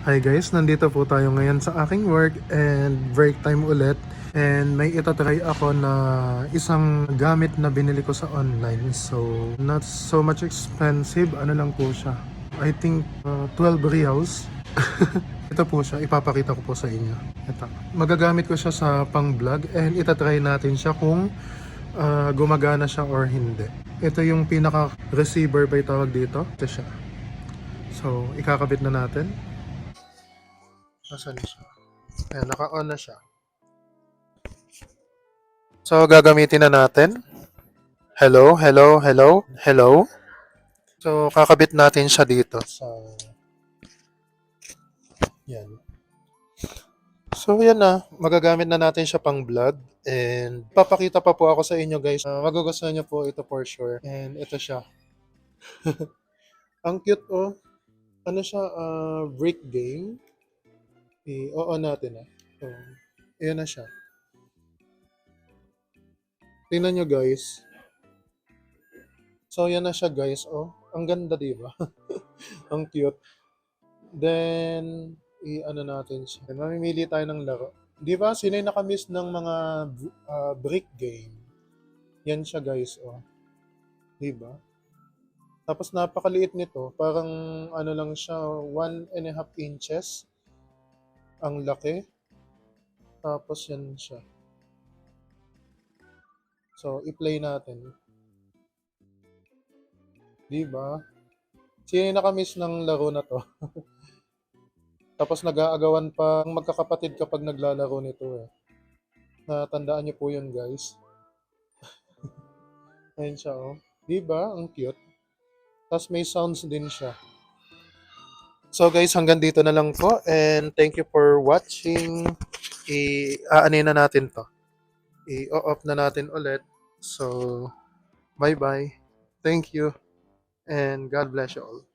Hi guys, nandito po tayo ngayon sa aking work and break time ulit. And may itatry ako na isang gamit na binili ko sa online. So, not so much expensive. Ano lang po siya. I think 12 reals. Ito po siya, ipapakita ko po sa inyo. Ito. Magagamit ko siya sa pang vlog and itatry natin siya kung gumagana siya or hindi. Ito yung pinaka receiver ba tawag dito? Ito siya. So, ikakabit na natin. Nasaan siya? Ayan, naka-on na siya. So, gagamitin na natin. Hello, hello, hello, hello. So, kakabit natin siya dito. Yan. So, yan na. Magagamit na natin siya pang vlog. And, papakita pa po ako sa inyo guys. Magugustuhan niyo po ito for sure. And, ito siya. Ang cute oh. Ano siya? Brick game. I-on natin ah. So, ayan na siya. Tingnan nyo guys. So, yan na siya guys. Oh, ang ganda diba? Ang cute. Then, i-ano natin siya. Then, mamimili tayo ng laro. Di ba? Sino yung nakamiss ng mga brick game? Yan siya guys. Oh. Di ba? Tapos napakaliit nito. Parang ano lang siya, 1.5 inches. Ang laki. Tapos yan siya. So, i-play natin. Di ba? Sino yung nakamiss ng laro na to? Tapos nag-aagawan pa ang magkakapatid kapag naglalaro nito eh. Natandaan niyo po yun guys. Ayun siya oh. Diba? Ang cute. Tapos may sounds din siya. So guys, hanggang dito na lang po. And thank you for watching. I-aanin na natin to. I-off na natin ulit. So, bye-bye. Thank you. And God bless you all.